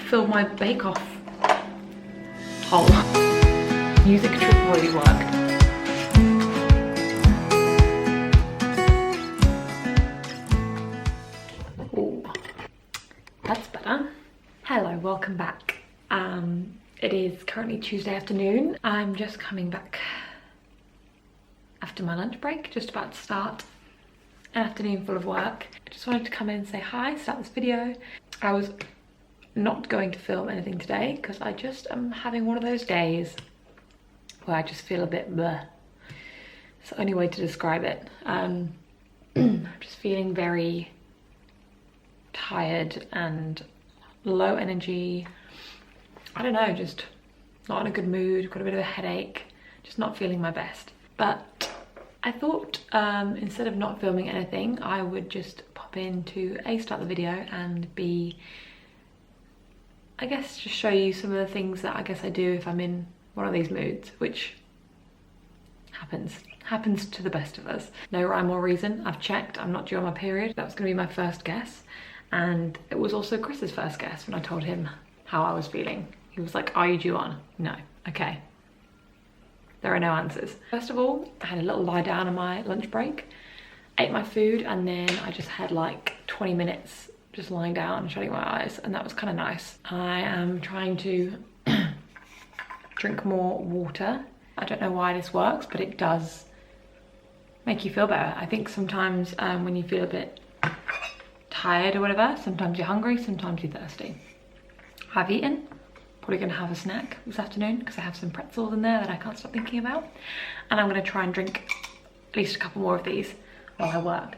fill my bake-off hole. Music trick really worked. Ooh, that's better. Hello, welcome back. It is currently Tuesday afternoon. I'm just coming back after my lunch break, just about to start an afternoon full of work. I just wanted to come in and say hi, start this video. I was not going to film anything today because I just am having one of those days where I just feel a bit bleh. It's the only way to describe it. I'm just feeling very tired and low energy. I don't know, just not in a good mood, got a bit of a headache, just not feeling my best. But I thought instead of not filming anything, I would just pop in to A, start the video, and B, I guess just show you some of the things that I guess I do if I'm in one of these moods, which happens to the best of us. No rhyme or reason, I've checked, I'm not due on my period. That was gonna be my first guess. And it was also Chris's first guess when I told him how I was feeling. He was like, are you due on? No, okay. There are no answers. First of all, I had a little lie down on my lunch break, ate my food, and then I just had like 20 minutes just lying down and shutting my eyes, and that was kind of nice. I am trying to drink more water. I don't know why this works, but it does make you feel better. I think sometimes when you feel a bit tired or whatever, sometimes you're hungry, sometimes you're thirsty. I've eaten, probably gonna have a snack this afternoon because I have some pretzels in there that I can't stop thinking about. And I'm gonna try and drink at least a couple more of these while I work.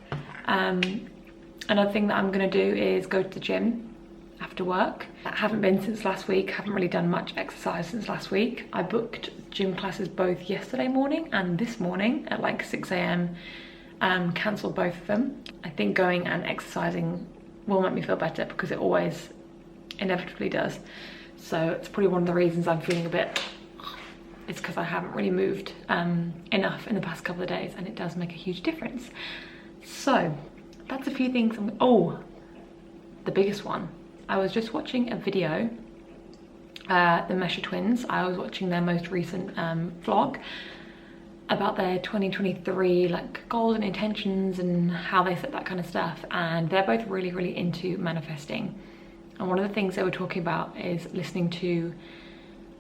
Another thing that I'm gonna do is go to the gym after work. I haven't been since last week, haven't really done much exercise since last week. I booked gym classes both yesterday morning and this morning at like 6 AM. Cancelled both of them. I think going and exercising will make me feel better because it always inevitably does. So it's probably one of the reasons I'm feeling a bit, it's because I haven't really moved enough in the past couple of days, and it does make a huge difference. So that's a few things. Oh, the biggest one. I was just watching a video, the Mesher twins. I was watching their most recent vlog about their 2023 like goals and intentions and how they set that kind of stuff, and they're both really into manifesting. And one of the things they were talking about is listening to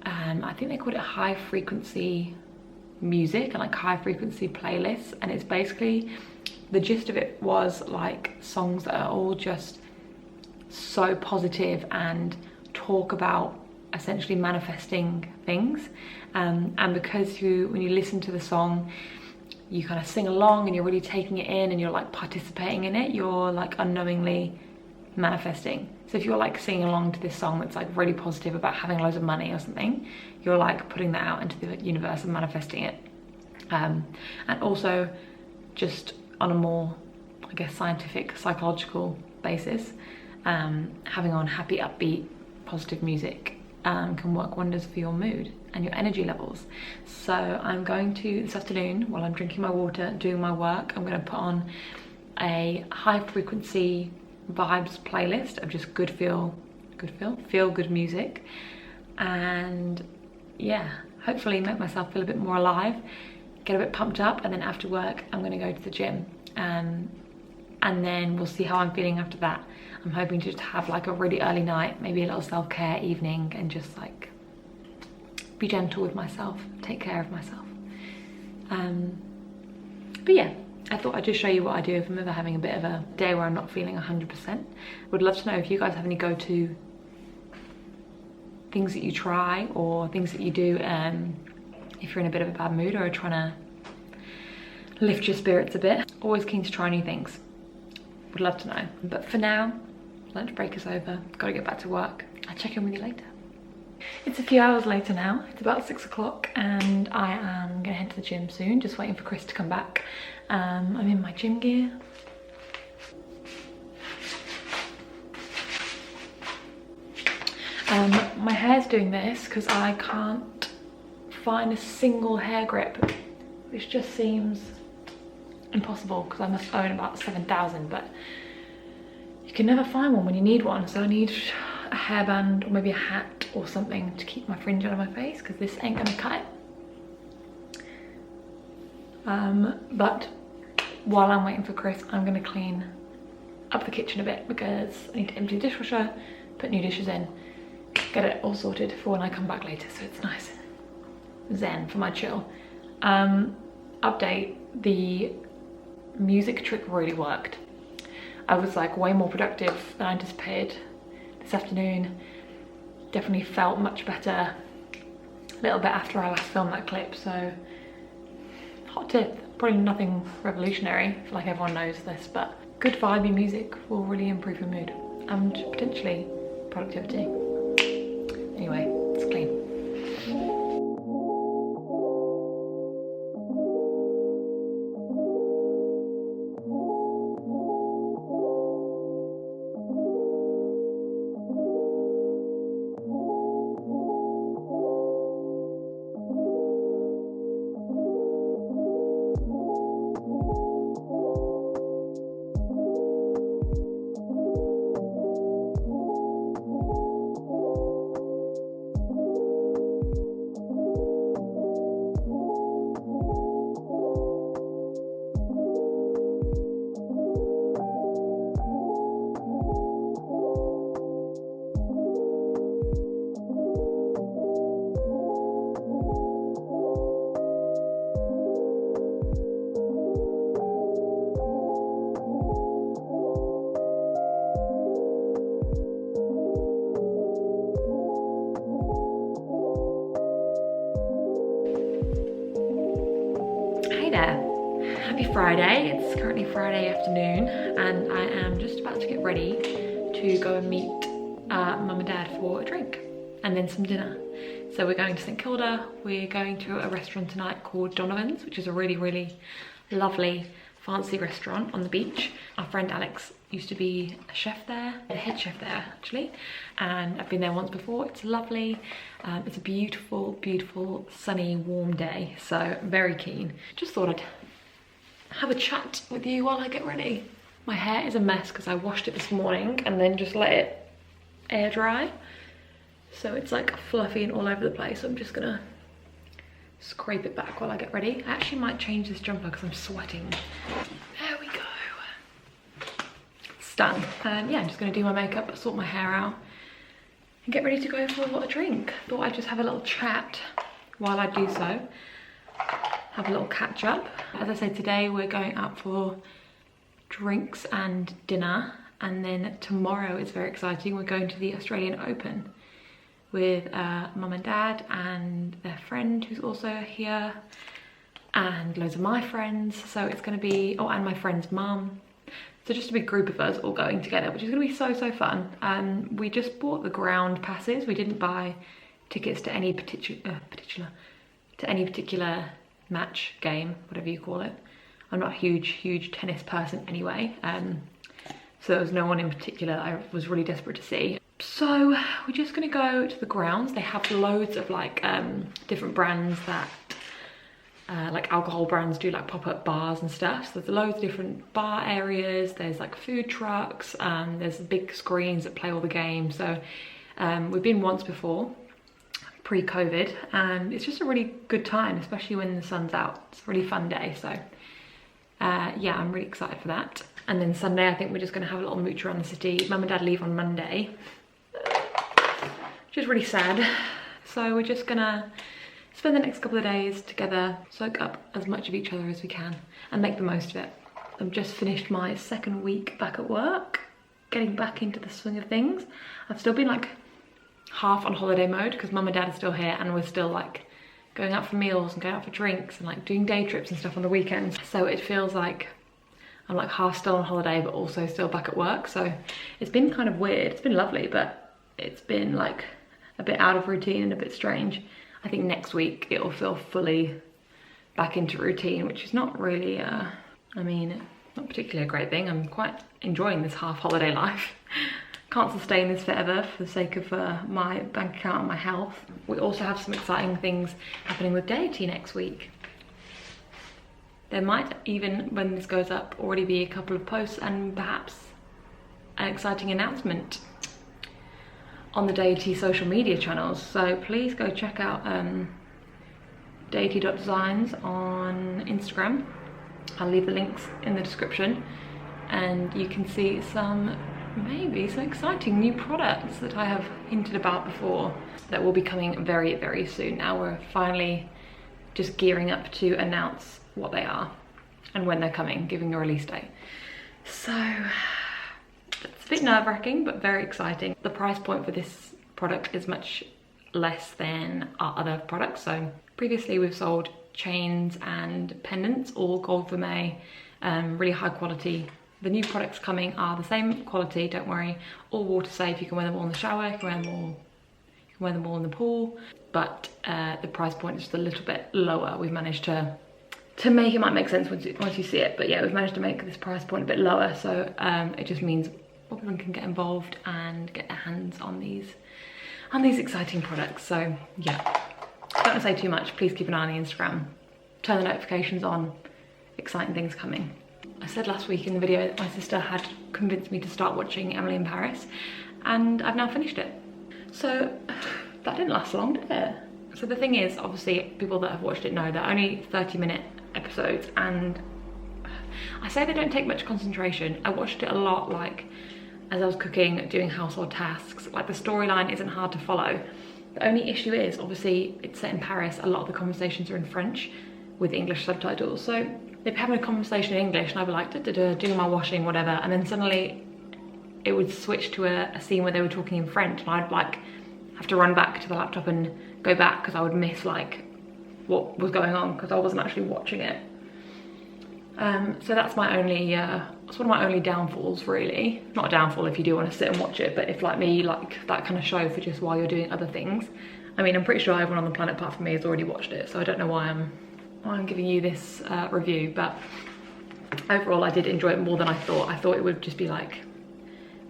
I think they called it high frequency music and like high frequency playlists, and it's basically the gist of it was like songs that are all just so positive and talk about essentially manifesting things. And because when you listen to the song, you kind of sing along and you're really taking it in and you're like participating in it, you're like unknowingly manifesting. So if you're like singing along to this song that's like really positive about having loads of money or something, you're like putting that out into the universe and manifesting it. And also just on a more, I guess, scientific, psychological basis, having on happy, upbeat, positive music can work wonders for your mood and your energy levels. So I'm going to, this afternoon, while I'm drinking my water, doing my work, I'm going to put on a high frequency vibes playlist of just feel good music, and yeah, hopefully make myself feel a bit more alive, get a bit pumped up. And then after work I'm going to go to the gym, and then we'll see how I'm feeling after that. I'm hoping to just have like a really early night, maybe a little self-care evening, and just like be gentle with myself, take care of myself. But yeah, I thought I'd just show you what I do if I'm ever having a bit of a day where I'm not feeling 100%. Would love to know if you guys have any go-to things that you try or things that you do if you're in a bit of a bad mood or are trying to lift your spirits a bit. Always keen to try new things. Would love to know. But for now, lunch break is over. Gotta get back to work. I'll check in with you later. It's a few hours later now. It's about 6 o'clock and I am gonna head to the gym soon. Just waiting for Chris to come back. I'm in my gym gear. My hair's doing this because I can't find a single hair grip, which just seems impossible because I must own about 7,000, but you can never find one when you need one. So I need a hairband or maybe a hat or something to keep my fringe out of my face, because this ain't gonna cut it. But while I'm waiting for Chris, I'm gonna clean up the kitchen a bit, because I need to empty the dishwasher, put new dishes in, get it all sorted for when I come back later, so it's nice zen for my chill. Update, the music trick really worked. I was like way more productive than I anticipated this afternoon. Definitely felt much better a little bit after I last filmed that clip, so hot tip, probably nothing revolutionary, I feel like everyone knows this, but good vibey music will really improve your mood and potentially productivity. Anyway, let's clean. Happy Friday. It's currently Friday afternoon and I am just about to get ready to go and meet mum and dad for a drink and then some dinner. So we're going to St Kilda. We're going to a restaurant tonight called Donovan's, which is a really lovely fancy restaurant on the beach. Our friend Alex used to be a chef there, the head chef there actually, and I've been there once before. It's lovely. It's a beautiful sunny warm day, so I'm very keen. Just thought I'd have a chat with you while I get ready. My hair is a mess because I washed it this morning and then just let it air dry, so it's like fluffy and all over the place. So I'm just gonna scrape it back while I get ready. I actually might change this jumper because I'm sweating. There we go. It's done. Yeah, I'm just gonna do my makeup, sort my hair out and get ready to go for a drink. Thought I'd just have a little chat while I do so. Have a little catch up. As I said, today we're going out for drinks and dinner, and then tomorrow is very exciting. We're going to the Australian Open with mum and dad and their friend who's also here, and loads of my friends. So it's going to be, oh, and my friend's mum. So just a big group of us all going together, which is going to be so fun. We just bought the ground passes. We didn't buy tickets to any particular match, game, whatever you call it. I'm not a huge tennis person anyway, so there was no one in particular that I was really desperate to see. So we're just gonna go to the grounds. They have loads of like different brands that like alcohol brands do, like pop-up bars and stuff. So there's loads of different bar areas, there's like food trucks, there's big screens that play all the games. So we've been once before, pre-COVID, and it's just a really good time, especially when the sun's out. It's a really fun day, so yeah, I'm really excited for that. And then Sunday I think we're just going to have a little mooch around the city. Mum and dad leave on Monday, which is really sad, so we're just gonna spend the next couple of days together, soak up as much of each other as we can and make the most of it. I've just finished my second week back at work, getting back into the swing of things. I've still been like half on holiday mode because mum and dad are still here and we're still like going out for meals and going out for drinks and like doing day trips and stuff on the weekends. So it feels like I'm like half still on holiday but also still back at work. So it's been kind of weird. It's been lovely, but it's been like a bit out of routine and a bit strange. I think next week it'll feel fully back into routine, which is not really, I mean, not particularly a great thing. I'm quite enjoying this half holiday life. Can't sustain this forever for the sake of my bank account and my health. We also have some exciting things happening with Deity next week. There might even, when this goes up, already be a couple of posts and perhaps an exciting announcement. on the Deity social media channels. So please go check out deity.designs on Instagram. I'll leave the links in the description, and you can see maybe some exciting new products that I have hinted about before that will be coming very, very soon. Now we're finally just gearing up to announce what they are and when they're coming, giving a release date. So it's a bit nerve-wracking, but very exciting. The price point for this product is much less than our other products. So previously we've sold chains and pendants, all gold vermeil, really high quality. The new products coming are the same quality, don't worry, all water safe. You can wear them all in the shower, you can wear them all in the pool, but the price point is just a little bit lower. We've managed to make, it might make sense once you see it, but yeah, we've managed to make this price point a bit lower, so it just means everyone can get involved and get their hands on these exciting products. So yeah, don't want to say too much. Please keep an eye on the Instagram, turn the notifications on, exciting things coming. I said last week in the video that my sister had convinced me to start watching Emily in Paris, and I've now finished it. So that didn't last long, did it? So the thing is, obviously people that have watched it know they're only 30-minute episodes, and I say they don't take much concentration. I watched it a lot, like as I was cooking, doing household tasks. Like the storyline isn't hard to follow. The only issue is, obviously it's set in Paris, a lot of the conversations are in French with English subtitles. So they'd be having a conversation in English and I'd be like, da, da, da, doing my washing, whatever, and then suddenly it would switch to a scene where they were talking in French, and I'd like have to run back to the laptop and go back because I would miss like what was going on because I wasn't actually watching it. So that's my only, it's one of my only downfalls, really. Not a downfall if you do want to sit and watch it, but if like me, like that kind of show for just while you're doing other things. I mean, I'm pretty sure everyone on the planet apart from me has already watched it, so I don't know why I'm giving you this review, but overall I did enjoy it more than I thought. I thought it would just be like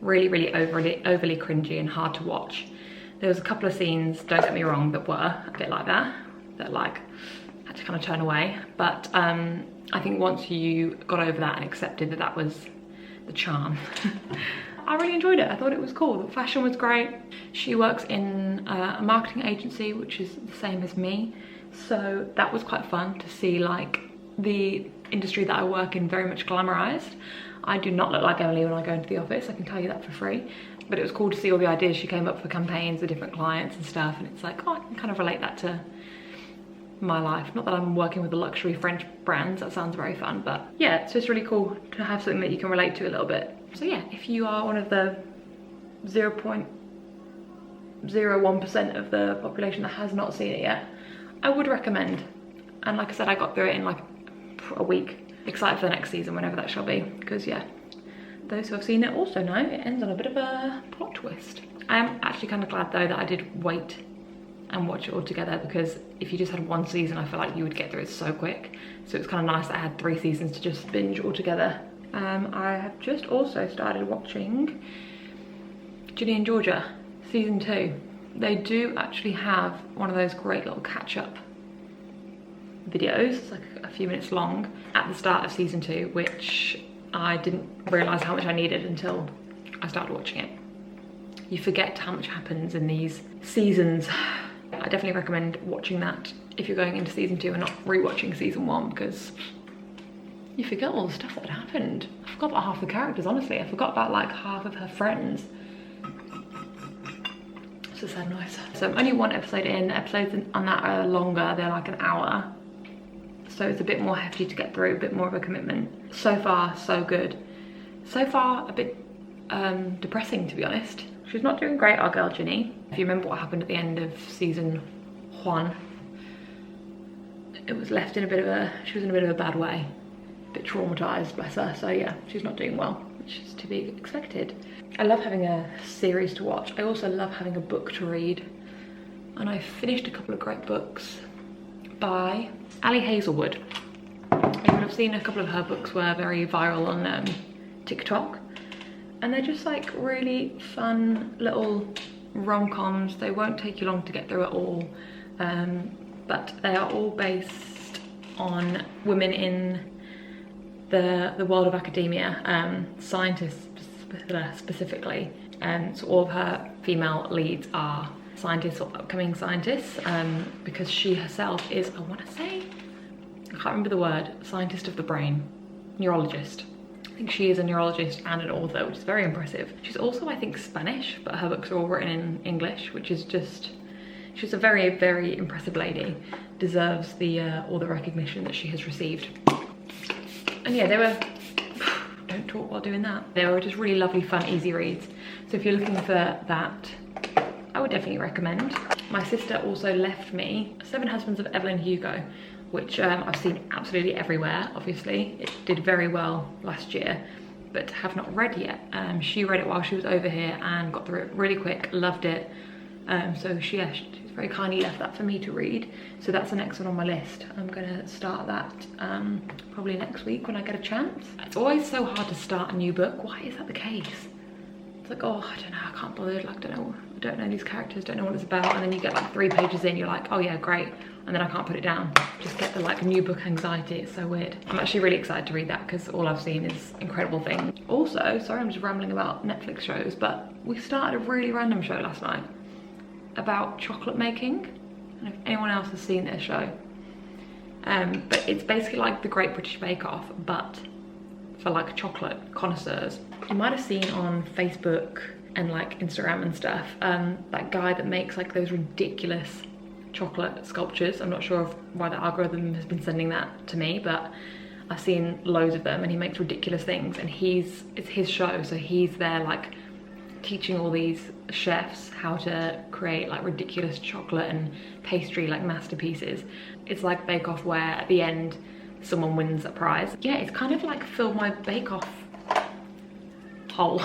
really, really overly cringy and hard to watch. There was a couple of scenes, don't get me wrong, that were a bit like that like I had to kind of turn away, but I think once you got over that and accepted that that was the charm, I really enjoyed it. I thought it was cool. The fashion was great. She works in a marketing agency, which is the same as me, so that was quite fun to see like the industry that I work in very much glamorized. I do not look like Emily when I go into the office, I can tell you that for free, but it was cool to see all the ideas she came up for campaigns with different clients and stuff, and it's like, oh, I can kind of relate that to my life. Not that I'm working with the luxury French brands, that sounds very fun, but yeah, it's just really cool to have something that you can relate to a little bit. So yeah, if you are one of the 0.01% of the population that has not seen it yet, I would recommend. And like I said, I got through it in like a week. Excited for the next season, whenever that shall be, because yeah, those who have seen it also know it ends on a bit of a plot twist. I am actually kind of glad though that I did wait and watch it all together, because if you just had one season, I feel like you would get through it so quick. So it's kind of nice that I had 3 seasons to just binge all together. I have just also started watching Ginny and Georgia season 2. They do actually have one of those great little catch-up videos, it's like a few minutes long, at the start of season 2, which I didn't realise how much I needed until I started watching it. You forget how much happens in these seasons. I definitely recommend watching that if you're going into season 2 and not rewatching season 1, because you forget all the stuff that happened. I forgot about half the characters, honestly. I forgot about like half of her friends. It's just so nice. So I'm only 1 episode in. The episodes on that are longer, they're like an hour. So it's a bit more hefty to get through, a bit more of a commitment. So far, so good. So far, a bit depressing, to be honest. She's not doing great, our girl Ginny. If you remember what happened at the end of season 1, it was left in she was in a bit of a bad way. A bit traumatized, bless her. So yeah, she's not doing well, which is to be expected. I love having a series to watch. I also love having a book to read. And I finished a couple of great books by Ali Hazelwood. You would have seen a couple of her books were very viral on TikTok. And they're just like really fun little rom-coms. They won't take you long to get through it all, but they are all based on women in the world of academia, scientists specifically. So all of her female leads are scientists or upcoming scientists, because she herself is, I want to say, I can't remember the word, scientist of the brain, neurologist. I think she is a neurologist and an author, which is very impressive. She's also, I think, Spanish, but her books are all written in English, which is just, she's a very, very impressive lady. Deserves the all the recognition that she has received. And yeah, they were, don't talk while doing that. They were just really lovely, fun, easy reads. So if you're looking for that, I would definitely recommend. My sister also left me 7 Husbands of Evelyn Hugo, which I've seen absolutely everywhere, obviously. It did very well last year, but have not read yet. She read it while she was over here and got through it really quick, loved it. So she's very kindly left that for me to read. So that's the next one on my list. I'm gonna start that probably next week when I get a chance. It's always so hard to start a new book. Why is that the case? It's like, oh, I don't know, I can't bother, like, I don't know these characters, don't know what it's about, and then you get like 3 pages in, you're like, oh yeah, great, and then I can't put it down. Just get the like new book anxiety. It's so weird. I'm actually really excited to read that because all I've seen is incredible things. Also, sorry, I'm just rambling about Netflix shows, but we started a really random show last night about chocolate making. I don't know if anyone else has seen this show, but it's basically like the Great British Bake Off, but for like chocolate connoisseurs. You might have seen on Facebook and like Instagram and stuff, that guy that makes like those ridiculous chocolate sculptures. I'm not sure why the algorithm has been sending that to me, but I've seen loads of them, and he makes ridiculous things, and it's his show, so he's there like teaching all these chefs how to create like ridiculous chocolate and pastry like masterpieces. It's like Bake Off, where at the end someone wins a prize. Yeah, it's kind of like filled my Bake Off hole.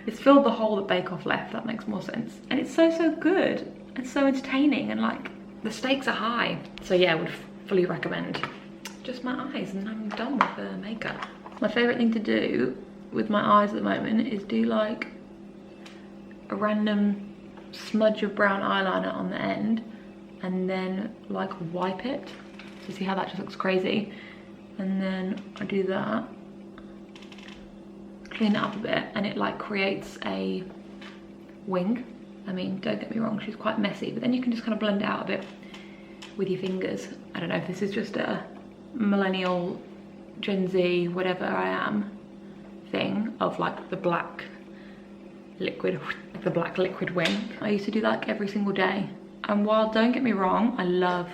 It's filled the hole that Bake Off left. That makes more sense. And it's so good and so entertaining, and like the stakes are high. So yeah, I would fully recommend. Just my eyes, and I'm done with the makeup. My favorite thing to do with my eyes at the moment is do like a random smudge of brown eyeliner on the end, and then like wipe it. So see how that just looks crazy? And then I do that, clean it up a bit, and it like creates a wing. I mean, don't get me wrong, she's quite messy, but then you can just kind of blend it out a bit with your fingers. I don't know if this is just a millennial, Gen Z, whatever I am thing of like the black liquid, the black liquid wing. I used to do that like every single day. And while, don't get me wrong, I love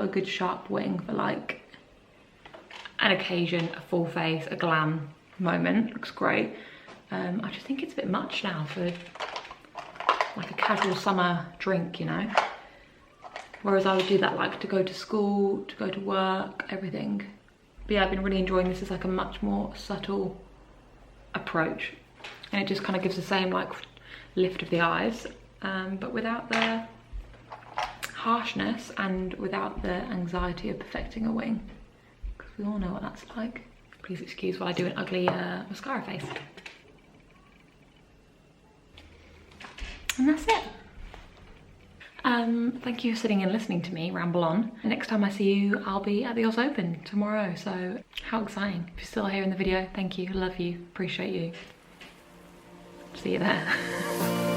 a good sharp wing for like an occasion, a full face, a glam moment. Looks great. I just think it's a bit much now for like a casual summer drink, you know? Whereas I would do that like to go to school, to go to work, everything. But yeah, I've been really enjoying this as like a much more subtle approach. And it just kind of gives the same like lift of the eyes, but without the harshness and without the anxiety of perfecting a wing. Because we all know what that's like. Please excuse while I do an ugly mascara face. And that's it. Thank you for sitting and listening to me ramble on. The next time I see you, I'll be at the Oz Open tomorrow, so how exciting. If you're still here in the video, thank you, love you, appreciate you. See you there.